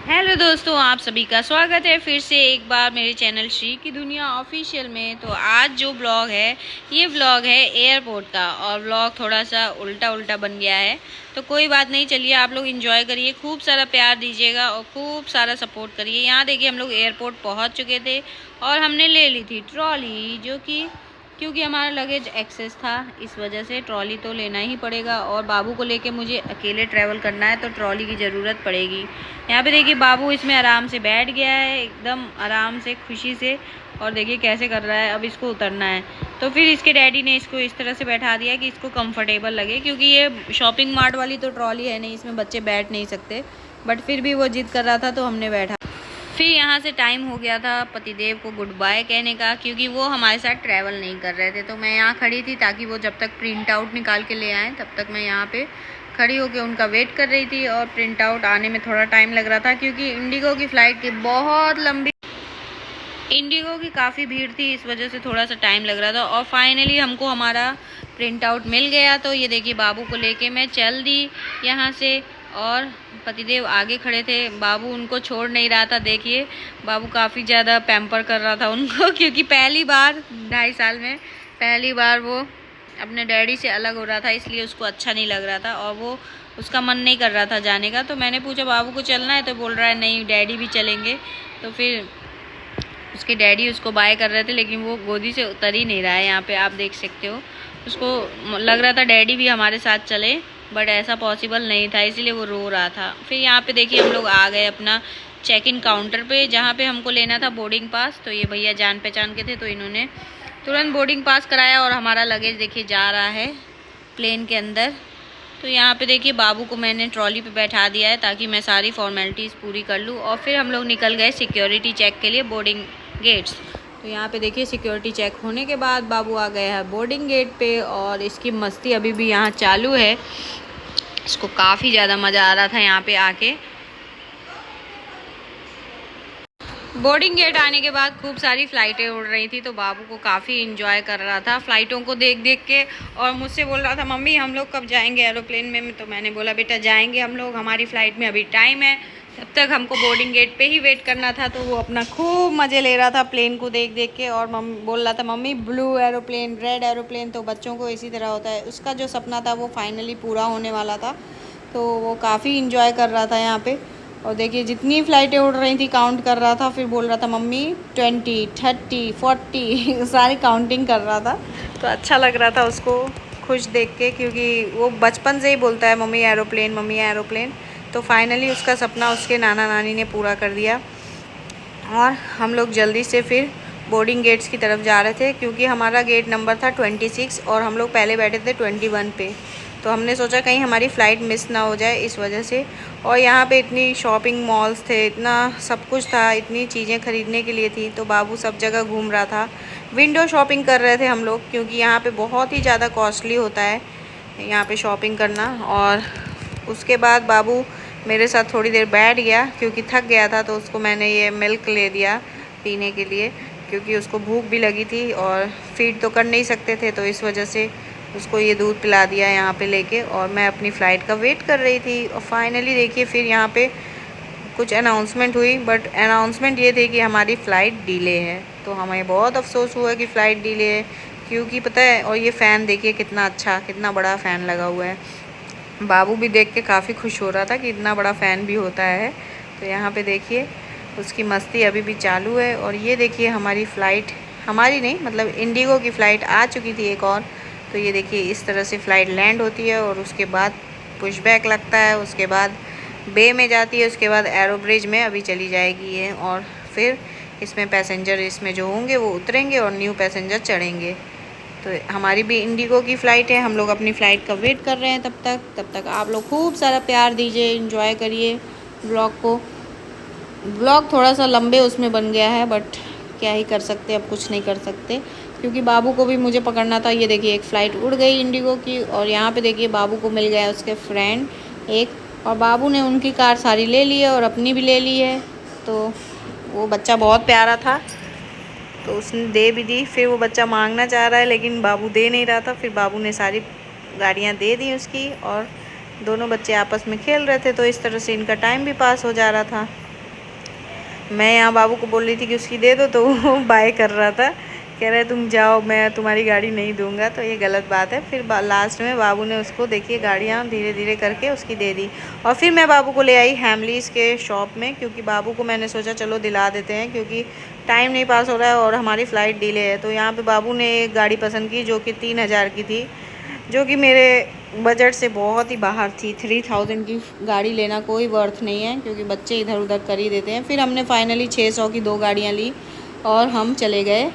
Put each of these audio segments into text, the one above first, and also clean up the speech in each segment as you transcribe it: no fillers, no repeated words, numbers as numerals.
Hello दोस्तों, आप सभी का स्वागत है फिर से एक बार मेरे चैनल श्री की दुनिया ऑफिशियल में। तो आज जो व्लॉग है, ये व्लॉग है एयरपोर्ट का, और व्लॉग थोड़ा सा उल्टा उल्टा बन गया है। तो कोई बात नहीं, चलिए आप लोग एंजॉय करिए, खूब सारा प्यार दीजिएगा और खूब सारा सपोर्ट करिए। यहाँ देखिए, हम लोग एयरपोर्ट पहुँच चुके थे और हमने ले ली थी ट्रॉली, जो कि क्योंकि हमारा लगेज एक्सेस था, इस वजह से ट्रॉली तो लेना ही पड़ेगा। और बाबू को लेके मुझे अकेले ट्रैवल करना है तो ट्रॉली की ज़रूरत पड़ेगी। यहाँ पे देखिए, बाबू इसमें आराम से बैठ गया है, एकदम आराम से, खुशी से। और देखिए कैसे कर रहा है, अब इसको उतरना है। तो फिर इसके डैडी ने इसको इस तरह से बैठा दिया कि इसको कंफर्टेबल लगे, क्योंकि ये शॉपिंग मार्ट वाली तो ट्रॉली है नहीं, इसमें बच्चे बैठ नहीं सकते। बट फिर भी वो जिद कर रहा था तो हमने बैठा। फिर यहाँ से टाइम हो गया था पतिदेव को गुड बाय कहने का, क्योंकि वो हमारे साथ ट्रैवल नहीं कर रहे थे। तो मैं यहाँ खड़ी थी ताकि वो जब तक प्रिंट आउट निकाल के ले आए, तब तक मैं यहाँ पे खड़ी होकर उनका वेट कर रही थी। और प्रिंट आउट आने में थोड़ा टाइम लग रहा था, क्योंकि इंडिगो की फ़्लाइट थी बहुत लंबी, इंडिगो की काफ़ी भीड़ थी, इस वजह से थोड़ा सा टाइम लग रहा था। और फाइनली हमको हमारा प्रिंट आउट मिल गया। तो ये देखिए, बाबू को लेके मैं चल दी यहाँ से, और पतिदेव आगे खड़े थे। बाबू उनको छोड़ नहीं रहा था। देखिए, बाबू काफ़ी ज़्यादा पैम्पर कर रहा था उनको, क्योंकि पहली बार 2.5 साल में पहली बार वो अपने डैडी से अलग हो रहा था, इसलिए उसको अच्छा नहीं लग रहा था और वो उसका मन नहीं कर रहा था जाने का। तो मैंने पूछा, बाबू को चलना है? तो बोल रहा है नहीं, डैडी भी चलेंगे। तो फिर उसके डैडी उसको बाय कर रहे थे, लेकिन वो गोदी से उतर ही नहीं रहा है। यहाँ पे आप देख सकते हो, उसको लग रहा था डैडी भी हमारे साथ चले, बट ऐसा पॉसिबल नहीं था, इसलिए वो रो रहा था। फिर यहाँ पे देखिए, हम लोग आ गए अपना चेक इन काउंटर पे, जहाँ पे हमको लेना था बोर्डिंग पास। तो ये भैया जान पहचान के थे, तो इन्होंने तुरंत बोर्डिंग पास कराया और हमारा लगेज देखिए जा रहा है प्लेन के अंदर। तो यहाँ पे देखिए, बाबू को मैंने ट्रॉली पे बैठा दिया है ताकि मैं सारी फॉर्मेलिटीज़ पूरी कर लूँ। और फिर हम लोग निकल गए सिक्योरिटी चेक के लिए, बोर्डिंग गेट्स। तो यहाँ पे देखिए, सिक्योरिटी चेक होने के बाद बाबू आ गया है बोर्डिंग गेट पे, और इसकी मस्ती अभी भी यहाँ चालू है। इसको काफ़ी ज़्यादा मज़ा आ रहा था यहाँ पे आके। बोर्डिंग गेट आने के बाद खूब सारी फ़्लाइटें उड़ रही थी, तो बाबू को काफ़ी इन्जॉय कर रहा था फ़्लाइटों को देख देख के। और मुझसे बोल रहा था, मम्मी हम लोग कब जाएंगे एरोप्लेन में? तो मैंने बोला, बेटा जाएंगे हम लोग, हमारी फ़्लाइट में अभी टाइम है, तब तक हमको बोर्डिंग गेट पे ही वेट करना था। तो वो अपना खूब मज़े ले रहा था प्लेन को देख देख के, और बोल रहा था, mummy blue aeroplane, red aeroplane. तो बच्चों को इसी तरह होता है, उसका जो सपना था वो फाइनली पूरा होने वाला था। तो वो काफ़ी इन्जॉय कर रहा था यहाँ पे। और देखिए, जितनी फ़्लाइटें उड़ रही थी काउंट कर रहा था, फिर बोल रहा था, मम्मी 20, 30, 40 सारी काउंटिंग कर रहा था। तो अच्छा लग रहा था उसको खुश देख के, क्योंकि वो बचपन से ही बोलता है मम्मी एरोप्लेन, मम्मी एरोप्लेन। तो फाइनली उसका सपना उसके नाना नानी ने पूरा कर दिया। और हम लोग जल्दी से फिर बोर्डिंग गेट्स की तरफ जा रहे थे, क्योंकि हमारा गेट नंबर था 26 और हम लोग पहले बैठे थे 21 पे। तो हमने सोचा कहीं हमारी फ़्लाइट मिस ना हो जाए, इस वजह से। और यहाँ पे इतनी शॉपिंग मॉल्स थे, इतना सब कुछ था, इतनी चीज़ें ख़रीदने के लिए थी। तो बाबू सब जगह घूम रहा था, विंडो शॉपिंग कर रहे थे हम लोग, क्योंकि यहाँ पे बहुत ही ज़्यादा कॉस्टली होता है यहाँ पे शॉपिंग करना। और उसके बाद बाबू मेरे साथ थोड़ी देर बैठ गया, क्योंकि थक गया था। तो उसको मैंने ये मिल्क ले दिया पीने के लिए, क्योंकि उसको भूख भी लगी थी और फीड तो कर नहीं सकते थे, तो इस वजह से उसको ये दूध पिला दिया यहाँ पे लेके। और मैं अपनी फ़्लाइट का वेट कर रही थी। और फाइनली देखिए, फिर यहाँ पे कुछ अनाउंसमेंट हुई, बट अनाउंसमेंट ये थी कि हमारी फ़्लाइट डिले है। तो हमें बहुत अफसोस हुआ कि फ़्लाइट डिले है, क्योंकि पता है। और ये फ़ैन देखिए कितना अच्छा, कितना बड़ा फ़ैन लगा हुआ है। बाबू भी देख के काफ़ी खुश हो रहा था कि इतना बड़ा फ़ैन भी होता है। तो यहाँ पे देखिए, उसकी मस्ती अभी भी चालू है। और ये देखिए, हमारी फ़्लाइट, हमारी नहीं मतलब इंडिगो की फ़्लाइट आ चुकी थी एक और। तो ये देखिए, इस तरह से फ़्लाइट लैंड होती है और उसके बाद पुशबैक लगता है, उसके बाद बे में जाती है, उसके बाद एरो ब्रिज में अभी चली जाएगी ये। और फिर इसमें पैसेंजर, इसमें जो होंगे वो उतरेंगे और न्यू पैसेंजर चढ़ेंगे। तो हमारी भी इंडिगो की फ़्लाइट है, हम लोग अपनी फ़्लाइट का वेट कर रहे हैं। तब तक आप लोग खूब सारा प्यार दीजिए, एंजॉय करिए ब्लॉग को। ब्लॉग थोड़ा सा लंबे उसमें बन गया है, बट क्या ही कर सकते, अब कुछ नहीं कर सकते, क्योंकि बाबू को भी मुझे पकड़ना था। ये देखिए, एक फ़्लाइट उड़ गई इंडिगो की, और यहाँ पे देखिए, बाबू को मिल गया उसके फ्रेंड एक, और बाबू ने उनकी कार सारी ले ली है और अपनी भी ले ली है। तो वो बच्चा बहुत प्यारा था, तो उसने दे भी दी। फिर वो बच्चा मांगना चाह रहा है, लेकिन बाबू दे नहीं रहा था। फिर बाबू ने सारी गाड़ियाँ दे दी उसकी, और दोनों बच्चे आपस में खेल रहे थे। तो इस तरह से इनका टाइम भी पास हो जा रहा था। मैं यहाँ बाबू को बोल रही थी कि उसकी दे दो, तो वो बाय कर रहा था, कह रहे तुम जाओ, मैं तुम्हारी गाड़ी नहीं दूंगा। तो ये गलत बात है। फिर लास्ट में बाबू ने उसको देखिए गाड़ियाँ धीरे धीरे करके उसकी दे दी। और फिर मैं बाबू को ले आई हैमलीज़ के शॉप में, क्योंकि बाबू को मैंने सोचा चलो दिला देते हैं, क्योंकि टाइम नहीं पास हो रहा है और हमारी फ़्लाइट डिले है। तो यहाँ पर बाबू ने एक गाड़ी पसंद की जो कि 3000 की थी, जो कि मेरे बजट से बहुत ही बाहर थी। 3000 की गाड़ी लेना कोई वर्थ नहीं है, क्योंकि बच्चे इधर उधर कर ही देते हैं। फिर हमने फाइनली 600 की 2 गाड़ियाँ ली और हम चले गए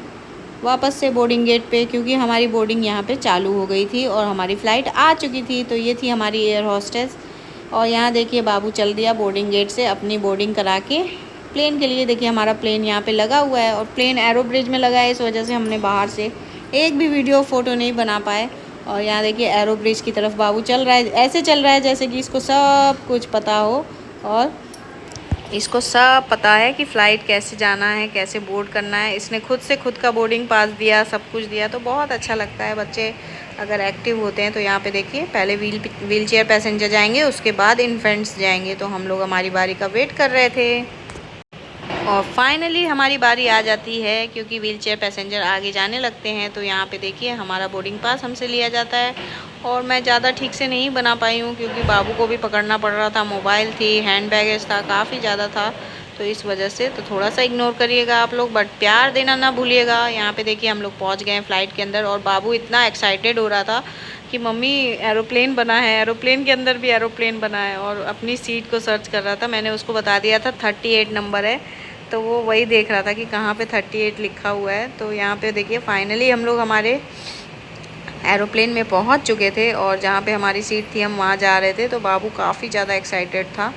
वापस से बोर्डिंग गेट पे, क्योंकि हमारी बोर्डिंग यहाँ पे चालू हो गई थी और हमारी फ़्लाइट आ चुकी थी। तो ये थी हमारी एयर होस्टेस। और यहाँ देखिए बाबू चल दिया बोर्डिंग गेट से अपनी बोर्डिंग करा के प्लेन के लिए। देखिए हमारा प्लेन यहाँ पे लगा हुआ है और प्लेन एरो ब्रिज में लगा है, इस वजह से हमने बाहर से एक भी वीडियो फ़ोटो नहीं बना पाए। और यहाँ देखिए एरो ब्रिज की तरफ बाबू चल रहा है, ऐसे चल रहा है जैसे कि इसको सब कुछ पता हो और इसको सब पता है कि फ़्लाइट कैसे जाना है, कैसे बोर्ड करना है। इसने खुद से खुद का बोर्डिंग पास दिया, सब कुछ दिया। तो बहुत अच्छा लगता है बच्चे अगर एक्टिव होते हैं। तो यहाँ पे देखिए पहले व्हील चेयर पैसेंजर जाएंगे, उसके बाद इन्फेंट्स जाएंगे। तो हम लोग हमारी बारी का वेट कर रहे थे और फाइनली हमारी बारी आ जाती है, क्योंकि व्हील चेयर पैसेंजर आगे जाने लगते हैं। तो यहाँ पे देखिए हमारा बोर्डिंग पास हमसे लिया जाता है। और मैं ज़्यादा ठीक से नहीं बना पाई हूँ, क्योंकि बाबू को भी पकड़ना पड़ रहा था, मोबाइल थी, हैंड बैगेज था, काफ़ी ज़्यादा था। तो इस वजह से तो थोड़ा सा इग्नोर करिएगा आप लोग, बट प्यार देना ना भूलिएगा। यहाँ पे देखिए हम लोग पहुँच गए हैं फ़्लाइट के अंदर और बाबू इतना एक्साइटेड हो रहा था कि मम्मी एरोप्लेन बना है, एरोप्लेन के अंदर भी एरोप्लेन बना है। और अपनी सीट को सर्च कर रहा था। मैंने उसको बता दिया था 38 नंबर है, तो वो वही देख रहा था कि कहाँ पे 38 लिखा हुआ है। तो यहाँ पे देखिए फाइनली हम लोग हमारे एरोप्लेन में पहुँच चुके थे और जहाँ पे हमारी सीट थी हम वहाँ जा रहे थे। तो बाबू काफ़ी ज़्यादा एक्साइटेड था।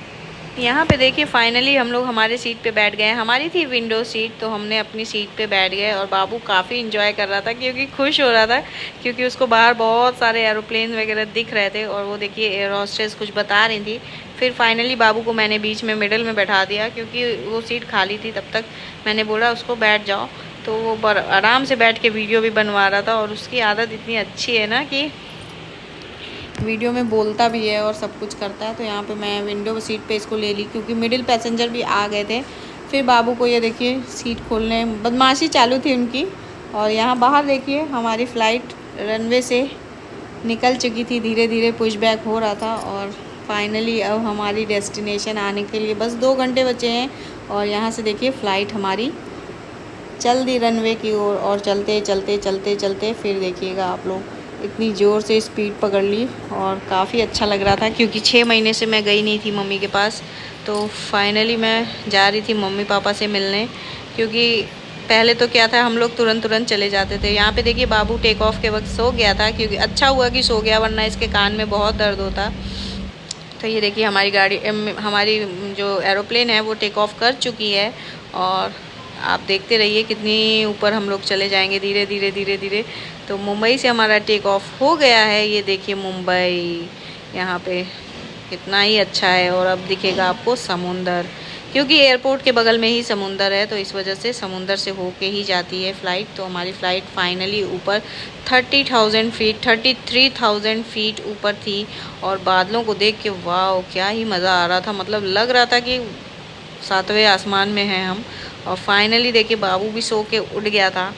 यहाँ पे देखिए फाइनली हम लोग हमारे सीट पे बैठ गए। हमारी थी विंडो सीट, तो हमने अपनी सीट पे बैठ गए और बाबू काफ़ी इंजॉय कर रहा था, क्योंकि खुश हो रहा था, क्योंकि उसको बाहर बहुत सारे एरोप्लेन वगैरह दिख रहे थे। और वो देखिए एयर होस्टेस कुछ बता रही थी। फिर फाइनली बाबू को मैंने बीच में मिडल में बैठा दिया, क्योंकि वो सीट खाली थी। तब तक मैंने बोला उसको बैठ जाओ, तो वो आराम से बैठ के वीडियो भी बनवा रहा था। और उसकी आदत इतनी अच्छी है ना कि वीडियो में बोलता भी है और सब कुछ करता है। तो यहाँ पे मैं विंडो सीट पे इसको ले ली, क्योंकि मिडिल पैसेंजर भी आ गए थे। फिर बाबू को ये देखिए सीट खोलने बदमाशी चालू थी उनकी। और यहाँ बाहर देखिए हमारी फ़्लाइट रनवे से निकल चुकी थी, धीरे धीरे पुश बैक हो रहा था। और फाइनली अब हमारी डेस्टिनेशन आने के लिए बस 2 घंटे बचे हैं। और यहाँ से देखिए फ़्लाइट हमारी चल दी रनवे की ओर। और चलते चलते चलते चलते फिर देखिएगा आप लोग, इतनी ज़ोर से स्पीड पकड़ ली और काफ़ी अच्छा लग रहा था, क्योंकि 6 महीने से मैं गई नहीं थी मम्मी के पास। तो फाइनली मैं जा रही थी मम्मी पापा से मिलने, क्योंकि पहले तो क्या था हम लोग तुरंत चले जाते थे। यहाँ पे देखिए बाबू टेक ऑफ के वक्त सो गया था, क्योंकि अच्छा हुआ कि सो गया, वरना इसके कान में बहुत दर्द होता। तो ये देखिए हमारी गाड़ी हमारी जो एरोप्लेन है वो टेक ऑफ कर चुकी है। और आप देखते रहिए कितनी ऊपर हम लोग चले जाएंगे धीरे धीरे धीरे धीरे। तो मुंबई से हमारा टेक ऑफ हो गया है। ये देखिए मुंबई यहाँ पे कितना ही अच्छा है। और अब दिखेगा आपको समुंदर, क्योंकि एयरपोर्ट के बगल में ही समुंदर है, तो इस वजह से समुंदर से होके ही जाती है फ़्लाइट। तो हमारी फ़्लाइट फाइनली ऊपर 30,000 फीट 33,000 फीट ऊपर थी। और बादलों को देख के वाह क्या ही मज़ा आ रहा था, मतलब लग रहा था कि 7वें आसमान में हैं हम। और फाइनली देखिए बाबू भी सो के उठ गया था।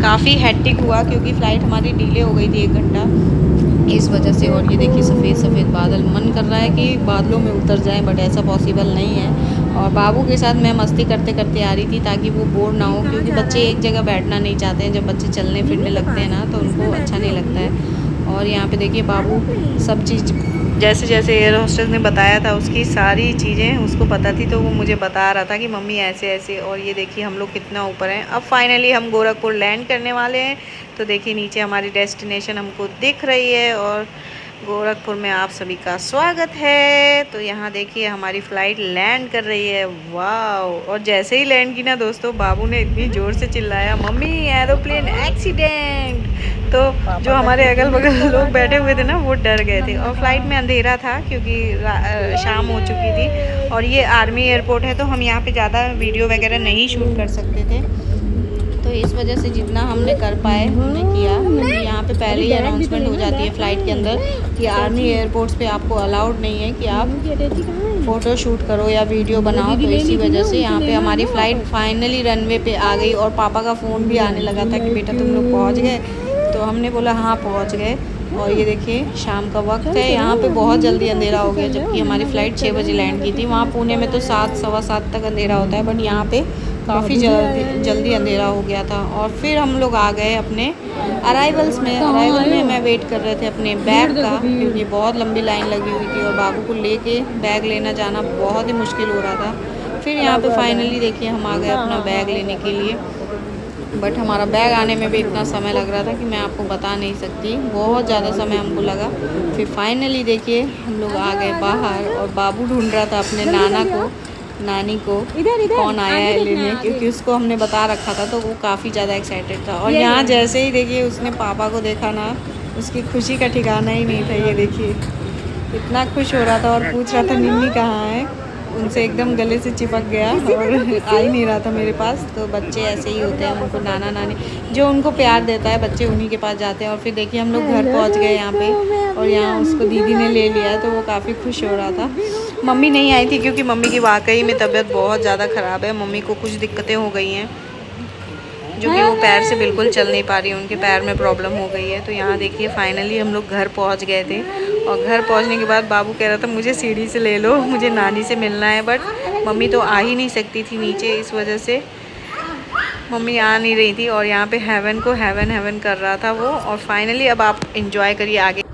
काफ़ी हेक्टिक हुआ, क्योंकि फ़्लाइट हमारी डिले हो गई थी 1 घंटा इस वजह से। और ये देखिए सफ़ेद सफ़ेद बादल, मन कर रहा है कि बादलों में उतर जाएं, बट ऐसा पॉसिबल नहीं है। और बाबू के साथ मैं मस्ती करते करते आ रही थी, ताकि वो बोर ना हो, क्योंकि बच्चे एक जगह बैठना नहीं चाहते हैं। जब बच्चे चलने फिरने लगते हैं ना, तो उनको अच्छा नहीं लगता है। और यहाँ पे देखिए बाबू सब चीज़ जैसे जैसे एयर होस्टेस ने बताया था, उसकी सारी चीज़ें उसको पता थी, तो वो मुझे बता रहा था कि मम्मी ऐसे ऐसे। और ये देखिए हम लोग कितना ऊपर हैं। अब फाइनली हम गोरखपुर लैंड करने वाले हैं। तो देखिए नीचे हमारी डेस्टिनेशन हमको दिख रही है और गोरखपुर में आप सभी का स्वागत है। तो यहाँ देखिए हमारी फ़्लाइट लैंड कर रही है। वाह! और जैसे ही लैंड की ना दोस्तों, बाबू ने इतनी ज़ोर से चिल्लाया, मम्मी एरोप्लेन एक्सीडेंट। तो जो हमारे अगल बगल लोग बैठे हुए थे ना, वो डर गए थे। और फ्लाइट में अंधेरा था, क्योंकि शाम हो चुकी थी। और ये आर्मी एयरपोर्ट है, तो हम यहाँ पे ज़्यादा वीडियो वगैरह नहीं शूट कर सकते थे। तो इस वजह से जितना हमने कर पाए हमने किया, क्योंकि यहाँ पे पहले ही अनाउंसमेंट हो जाती है फ़्लाइट के अंदर कि आर्मी एयरपोर्ट्स पे आपको अलाउड नहीं है कि आप फ़ोटो शूट करो या वीडियो बनाओ, तो इसी वजह से यहाँ पे हमारी फ़्लाइट फाइनली रनवे पे आ गई। और पापा का फ़ोन भी आने लगा था कि बेटा तुम लोग पहुँच गए, तो हमने बोला हाँ पहुँच गए। और ये देखिए शाम का वक्त है, यहाँ पे बहुत जल्दी अंधेरा हो गया, जबकि हमारी फ़्लाइट 6 बजे लैंड की थी। वहाँ पुणे में तो 7 सवा 7 तक अंधेरा होता है, बट यहाँ पे काफ़ी जल्दी अंधेरा हो गया था। और फिर हम लोग आ गए अपने अराइवल में मैं वेट कर रहे थे अपने बैग का, क्योंकि बहुत लंबी लाइन लगी हुई थी और बाबू को लेके बैग लेना जाना बहुत ही मुश्किल हो रहा था। फिर यहाँ पे फाइनली देखिए हम आ गए अपना बैग लेने के लिए, बट हमारा बैग आने में भी इतना समय लग रहा था कि मैं आपको बता नहीं सकती, बहुत ज़्यादा समय हमको लगा। फिर फाइनली देखिए हम लोग आ गए बाहर, और बाबू ढूंढ रहा था अपने नाना को, नानी को, कौन आया है लेने, क्योंकि उसको हमने बता रखा था, तो वो काफ़ी ज़्यादा एक्साइटेड था। और यहाँ जैसे ही देखिए उसने पापा को देखा ना, उसकी खुशी का ठिकाना ही नहीं था। ये देखिए इतना खुश हो रहा था और पूछ रहा था निन्नी कहाँ है, उनसे एकदम गले से चिपक गया और आ ही नहीं रहा था मेरे पास। तो बच्चे ऐसे ही होते हैं, उनको नाना नानी जो उनको प्यार देता है बच्चे उन्हीं के पास जाते हैं। और फिर देखिए हम लोग घर पहुंच गए यहाँ पे, और यहाँ उसको दीदी ने ले लिया, तो वो काफ़ी खुश हो रहा था। मम्मी नहीं आई थी क्योंकि मम्मी की वाकई में तबीयत बहुत ज़्यादा ख़राब है। मम्मी को कुछ दिक्कतें हो गई हैं, जो कि वो पैर से बिल्कुल चल नहीं पा रही, उनके पैर में प्रॉब्लम हो गई है। तो यहाँ देखिए फाइनली हम लोग घर पहुँच गए थे, और घर पहुँचने के बाद बाबू कह रहा था मुझे सीढ़ी से ले लो, मुझे नानी से मिलना है। बट मम्मी तो आ ही नहीं सकती थी नीचे, इस वजह से मम्मी आ नहीं रही थी। और यहाँ पे हेवन को हेवन कर रहा था वो। और फाइनली अब आप इंजॉय करिए आगे।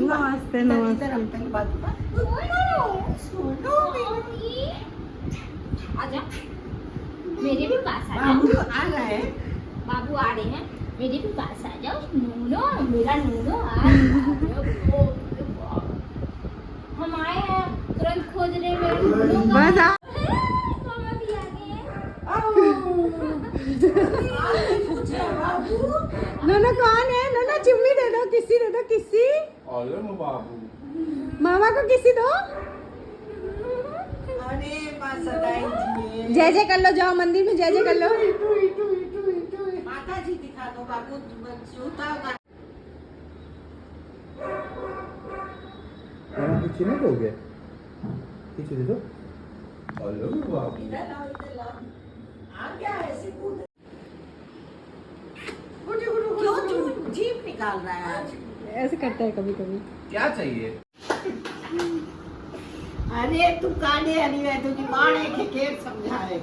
नमस्ते नमस्ते। आजा, मेरे भी पास आ जाओ। बाबू आ रहा है, बाबू आ रहे हैं, मेरे भी पास आ जाओ। नूनो, मेरा नूनो आ जाओ। हम आए हैं तुरंत खोज रहे हैं बस आ। मामा भी आ गए। नोना कौन है? नोना चुम्मी दे दो, किसी दे दो, किसी। बाबू मामा को किसी दो। अरे जी जय जय कर लो, जाओ मंदिर में जय जय कर लो। माता जी दिखा दो बाबू, जूता पीछे नहीं दोगे, पीछे दे दो। हेलो बाबू, इधर लाओ, इधर लाओ। आ गया ऐसे कूद, क्यों जीप निकाल रहा है आज? ऐसे करता है कभी कभी। क्या चाहिए? अरे तू काने वाली है, तुझी माँ ने खेत समझाए।